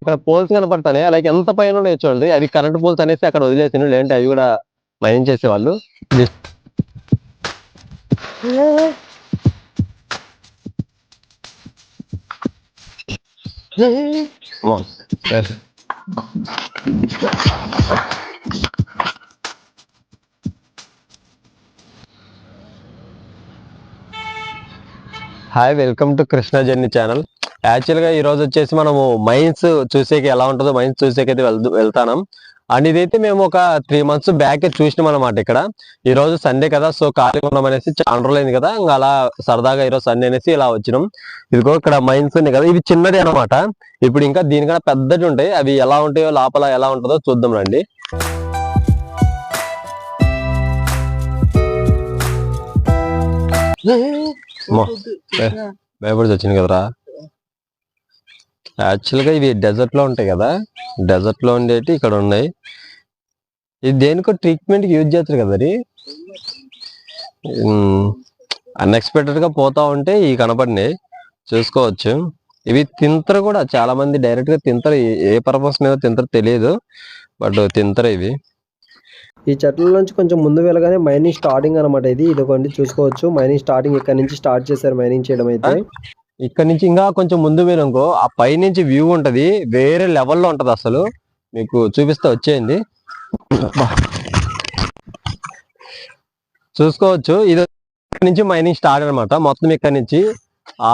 ఇక్కడ పోల్స్ కనపడతాయి, అలాగే ఎంత పైన ఉన్నాయో చూడండి. అది కరెంట్ పోల్స్ అనేసి అక్కడ వదిలేసాను, లేదంటే అవి కూడా మైనింగ్ చేసేవాళ్ళు. Hi, welcome to Krishna journey channel. యాక్చువల్గా ఈ రోజు వచ్చేసి మనము మైన్స్ చూసేకి ఎలా ఉంటుందో మైన్స్ చూసేకైతే వెళ్తాం. అండ్ ఇదైతే మేము ఒక 3 months బ్యాక్ చూసినాం అనమాట. ఇక్కడ ఈ రోజు సండే కదా, సో ఖాళీ ఉన్నాం అనేసి, చాలా రోజులైంది కదా, ఇంకా అలా సరదాగా ఈరోజు సండే అనేసి ఇలా వచ్చినాం. ఇదిగో ఇక్కడ మైన్స్ ఉన్నాయి కదా, ఇవి చిన్నది అనమాట. ఇప్పుడు ఇంకా దీనికన్నా పెద్దది ఉంటాయి. అవి ఎలా ఉంటాయో, లోపల ఎలా ఉంటుందో చూద్దాం రండి. భయపడి వచ్చింది కదరా. యాక్చువల్గా ఇవి డెజర్ట్ లో ఉంటాయి కదా, డెజర్ట్ లో ఉండేటి ఇక్కడ ఉన్నాయి. ఇది దేనికో ట్రీట్మెంట్ కి యూజ్ చేస్తారు కదా. అది అన్ఎక్స్పెక్టెడ్ గా పోతా ఉంటే ఈ కనపడినాయి, చూసుకోవచ్చు. ఇవి తింటారు కూడా, చాలా మంది డైరెక్ట్ గా తింటారు. ఏ పర్పస్ మీద తింటారు తెలియదు, బట్ తింటారు ఇవి. ఈ చెట్ల నుంచి కొంచెం ముందు వెళ్ళగానే మైనింగ్ స్టార్టింగ్ అనమాట. ఇది ఇదొకటి చూసుకోవచ్చు. మైనింగ్ స్టార్టింగ్ ఇక్కడ నుంచి స్టార్ట్ చేశారు మైనింగ్ చేయడం. అయితే ఇక్కడ నుంచి ఇంకా కొంచెం ముందు పోయినాకో ఆ పై నుంచి వ్యూ ఉంటది, వేరే లెవెల్లో ఉంటది. అసలు మీకు చూపిస్తా, వచ్చేయండి. చూసుకోవచ్చు, ఇది నుంచి మైనింగ్ స్టార్ట్ అనమాట. మొత్తం ఇక్కడ నుంచి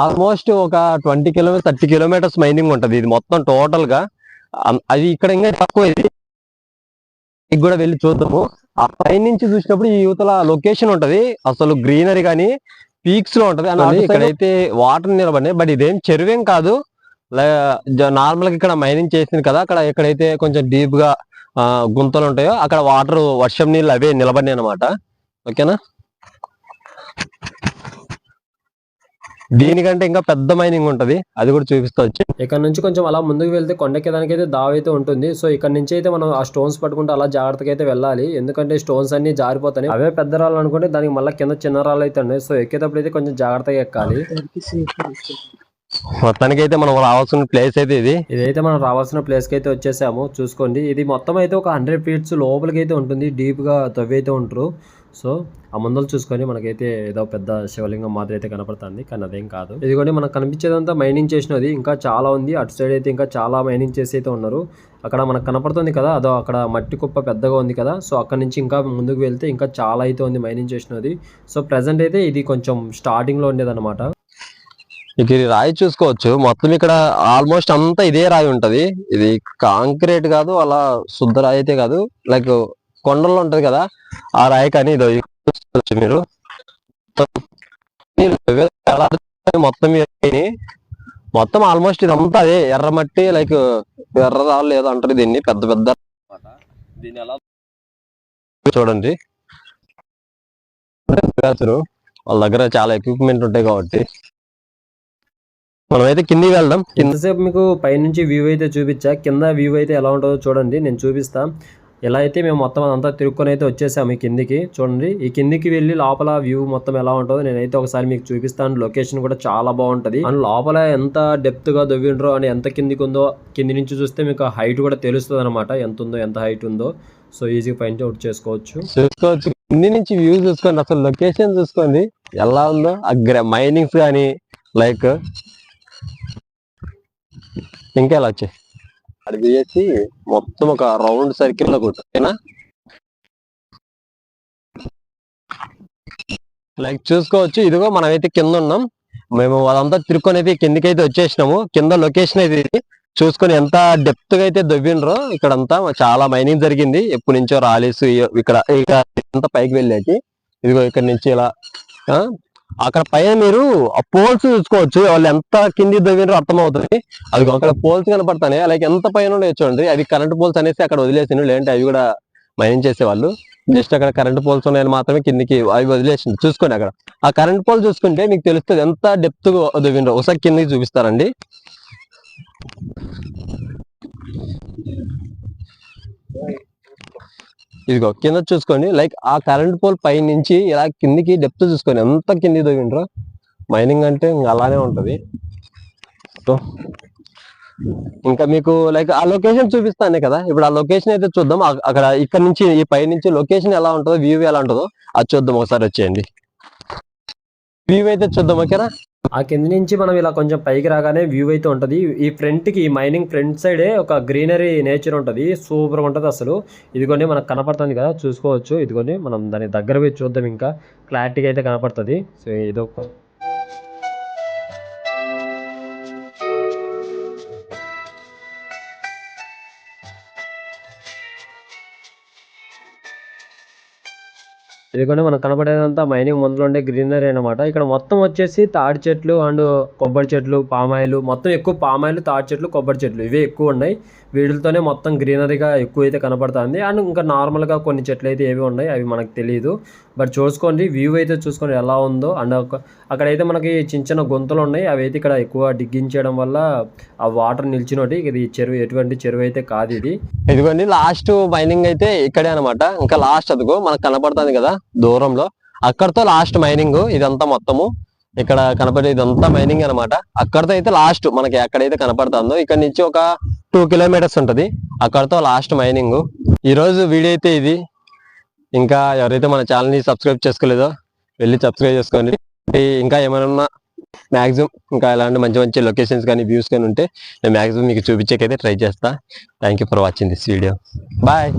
ఆల్మోస్ట్ ఒక 20 కిలోమీటర్స్ 30 కిలోమీటర్స్ మైనింగ్ ఉంటది. ఇది మొత్తం టోటల్ గా. అది ఇక్కడ ఇంకా తక్కువ. ఇది కూడా వెళ్ళి చూద్దాము. ఆ పై నుంచి చూసినప్పుడు ఈ యువతల లొకేషన్ ఉంటది, అసలు గ్రీనరీ కానీ పీక్స్ లో ఉంటది. అని ఇక్కడైతే వాటర్ నిలబడినాయి, బట్ ఇదేం చెరువేం కాదు. నార్మల్ గా ఇక్కడ మైనింగ్ చేసింది కదా, అక్కడ ఎక్కడైతే కొంచెం డీప్ గా గుంతలు ఉంటాయో అక్కడ వాటర్, వర్షం నీళ్ళు అవే నిలబడినాయి అనమాట. ఓకేనా. దీనికంటే ఇంకా పెద్ద మైనింగ్ ఉంటది, అది కూడా చూపిస్తా వచ్చి. ఇక్కడ నుంచి కొంచెం అలా ముందుకు వెళ్తే కొండెక్కేదానికి అయితే దావ అయితే ఉంటుంది. సో ఇక్కడ నుంచి అయితే మనం ఆ స్టోన్స్ పట్టుకుంటే అలా జాగ్రత్తగా అయితే వెళ్ళాలి, ఎందుకంటే స్టోన్స్ అన్ని జారిపోతాయి. అవే పెద్ద రాళ్ళు అనుకుంటే దానికి మళ్ళీ కింద చిన్న రాళ్ళు అయితే ఉన్నాయి. సో ఎక్కేటప్పుడు అయితే కొంచెం జాగ్రత్తగా ఎక్కాలి. మొత్తానికి అయితే మనం రావాల్సిన ప్లేస్ అయితే ఇదైతే మనం రావాల్సిన ప్లేస్ కి అయితే వచ్చేసాము. చూసుకోండి, ఇది మొత్తం అయితే ఒక 100 feet లోపలికి అయితే ఉంటుంది. డీప్ గా తవ్వైతే ఉంటారు. సో ఆ ముందలు చూసుకొని మనకైతే ఏదో పెద్ద శివలింగం మాదిరి అయితే కనపడుతుంది, కానీ అదేం కాదు. ఇదిగోండి మనకు కనిపించేదంతా మైనింగ్ చేసినది, ఇంకా చాలా ఉంది. అటు సైడ్ అయితే ఇంకా చాలా మైనింగ్ చేసి అయితే ఉన్నారు. అక్కడ మనకు కనపడుతుంది కదా, అదో అక్కడ మట్టి కుప్ప పెద్దగా ఉంది కదా. సో అక్కడ నుంచి ఇంకా ముందుకు వెళ్తే ఇంకా చాలా అయితే ఉంది మైనింగ్ చేసినది. సో ప్రెసెంట్ అయితే ఇది కొంచెం స్టార్టింగ్ లో ఉండేది అనమాట. ఇక ఇది రాయి చూసుకోవచ్చు. మొత్తం ఇక్కడ ఆల్మోస్ట్ అంతా ఇదే రాయి ఉంటది. ఇది కాంక్రీట్ కాదు, అలా శుద్ధ రాయి అయితే కాదు, లైక్ కొండల్లో ఉంటది కదా ఆ రాయి. కానీ ఇదో చూసుకోవచ్చు మీరు, మొత్తం మొత్తం ఆల్మోస్ట్ ఇదంతా అదే ఎర్రమట్టి, లైక్ ఎర్ర రాళ్ళు ఏదో అంటారు దీన్ని, పెద్ద పెద్ద. దీన్ని ఎలా చూడండి, వాళ్ళ దగ్గర చాలా ఎక్విప్మెంట్ ఉంటాయి కాబట్టి మనమైతే కిందికి వెళ్దాం. ఎంతసేపు మీకు పైనుంచి వ్యూ అయితే చూపించా, కింద వ్యూ అయితే ఎలా ఉంటుందో చూడండి, నేను చూపిస్తా. ఎలా అయితే మేము మొత్తం అంతా తిరుక్కొని అయితే వచ్చేసాము ఈ కిందికి. చూడండి, ఈ కిందికి వెళ్ళి లోపల వ్యూ మొత్తం ఎలా ఉంటుందో నేనైతే ఒకసారి మీకు చూపిస్తాను. లొకేషన్ కూడా చాలా బాగుంటది. అండ్ లోపల ఎంత డెప్త్ గా దొవ్విండ్రో అని, ఎంత కిందికి ఉందో, కింది నుంచి చూస్తే మీకు హైట్ కూడా తెలుస్తుంది అనమాట, ఎంత ఉందో, ఎంత హైట్ ఉందో. సో ఈజీగా ఫైండ్ అవుట్ చేసుకోవచ్చు. కింది నుంచి వ్యూ చూసుకోండి, అసలు లొకేషన్ చూసుకోండి ఎలా ఉందో. మైనింగ్స్ కానీ లైక్ ఇంకా ఎలా వచ్చాయి అది వేసి మొత్తం ఒక రౌండ్ సర్కిల్ లో కొట్టేనా. లైక్ చూసుకోవచ్చు, ఇదిగో మనమైతే కింద ఉన్నాం. మేము అదంతా తిరుక్కొని అయితే కిందకి అయితే వచ్చేసినాము. కింద లొకేషన్ అయితే ఇది చూసుకొని ఎంత డెప్త్ గా అయితే దొవ్విండ్రో. ఇక్కడంతా చాలా మైనింగ్ జరిగింది, ఎప్పటి నుంచో రాలేసు. ఇక్కడ ఎంత పైకి వెళ్ళాకి, ఇదిగో ఇక్కడ నుంచి ఇలా అక్కడ పైన మీరు ఆ పోల్స్ చూసుకోవచ్చు, వాళ్ళు ఎంత కింది దవ్వినో అర్థమవుతుంది. అది అక్కడ పోల్స్ కనపడతాయి, అలాగే ఎంత పైన చూడండి. అది కరెంట్ పోల్స్ అనేసి అక్కడ వదిలేసిండు, లేదంటే అవి కూడా మైనింగ్ చేసేవాళ్ళు. జస్ట్ అక్కడ కరెంట్ పోల్స్ ఉన్నాయని మాత్రమే కిందికి అవి వదిలేసిండు. చూసుకోండి, అక్కడ ఆ కరెంట్ పోల్ చూసుకుంటే మీకు తెలుస్తుంది ఎంత డెప్త్ దవ్వినో. ఒకసారి కిందికి చూపిస్తారండి. ఇదిగో కింద చూసుకోండి, లైక్ ఆ కరెంట్ పోల్ పై నుంచి ఇలా కిందికి డెప్త్ చూసుకోండి, ఎంత కింది తవ్విండ్రో. మైనింగ్ అంటే అలానే ఉంటది. ఇంకా మీకు లైక్ ఆ లొకేషన్ చూపిస్తానే కదా, ఇప్పుడు ఆ లొకేషన్ అయితే చూద్దాం. అక్కడ ఇక్కడ నుంచి ఈ పై నుంచి లొకేషన్ ఎలా ఉంటుందో, వ్యూ ఎలా ఉంటుందో అది చూద్దాం. ఒకసారి వచ్చేయండి, వ్యూ అయితే చూద్దాం. ఓకేనా? ఆ కింద నుంచి మనం ఇలా కొంచెం పైకి రాగానే వ్యూ అయితే ఉంటుంది. ఈ ఫ్రంట్కి ఈ మైనింగ్ ఫ్రంట్ సైడే ఒక గ్రీనరీ నేచర్ ఉంటుంది, సూపర్గా ఉంటుంది అసలు. ఇదిగోండి మనకు కనపడుతుంది కదా, చూసుకోవచ్చు. ఇదిగోండి మనం దాని దగ్గర పోయి చూద్దాం, ఇంకా క్లారిటీగా అయితే కనపడుతుంది. సో ఇదొక ఇదిగోండి మనకు కనపడేదంతా మైనింగ్ ముందులో ఉండే గ్రీనరీ అనమాట. ఇక్కడ మొత్తం వచ్చేసి తాడి చెట్లు అండ్ కొబ్బరి చెట్లు, పామాయిలు, మొత్తం ఎక్కువ పామాయిలు, తాడి చెట్లు, కొబ్బరి చెట్లు ఇవే ఎక్కువ ఉన్నాయి. వీటితోనే మొత్తం గ్రీనరీగా ఎక్కువ అయితే కనపడుతుంది. అండ్ ఇంకా నార్మల్గా కొన్ని చెట్లు అయితే ఏవి ఉన్నాయి అవి మనకు తెలియదు. బట్ చూసుకోండి, వ్యూ అయితే చూసుకోండి ఎలా ఉందో. అండ్ అక్కడైతే మనకి చిన్న చిన్న గుంతలు ఉన్నాయి, అవి అయితే ఇక్కడ ఎక్కువ డిగ్గించడం వల్ల ఆ వాటర్ నిలిచినోటి. ఇది చెరువు, ఎటువంటి చెరువు అయితే కాదు ఇది. ఇదిగోండి లాస్ట్ మైనింగ్ అయితే ఇక్కడే అనమాట. ఇంకా లాస్ట్ అదిగో మనకు కనపడుతుంది కదా దూరంలో, అక్కడతో లాస్ట్ మైనింగ్ ఇదంతా మొత్తము. ఇక్కడ కనపడే ఇదంతా మైనింగ్ అనమాట. అక్కడతో అయితే లాస్ట్ మనకి ఎక్కడైతే కనపడుతుందో ఇక్కడ నుంచి ఒక 2 కిలోమీటర్స్ ఉంటది, అక్కడతో లాస్ట్ మైనింగ్. ఈ రోజు వీడియో అయితే ఇది. ఇంకా ఎవరైతే మన ఛానల్ ని సబ్స్క్రైబ్ చేసుకోలేదో వెళ్ళి సబ్స్క్రైబ్ చేసుకోండి. ఇంకా ఏమైనా మాక్సిమం ఇంకా ఇలాంటి మంచి మంచి లొకేషన్స్ కానీ వ్యూస్ కానీ ఉంటే నేను మాక్సిమం మీకు చూపించేకైతే ట్రై చేస్తా. Thank you for watching this video. Bye.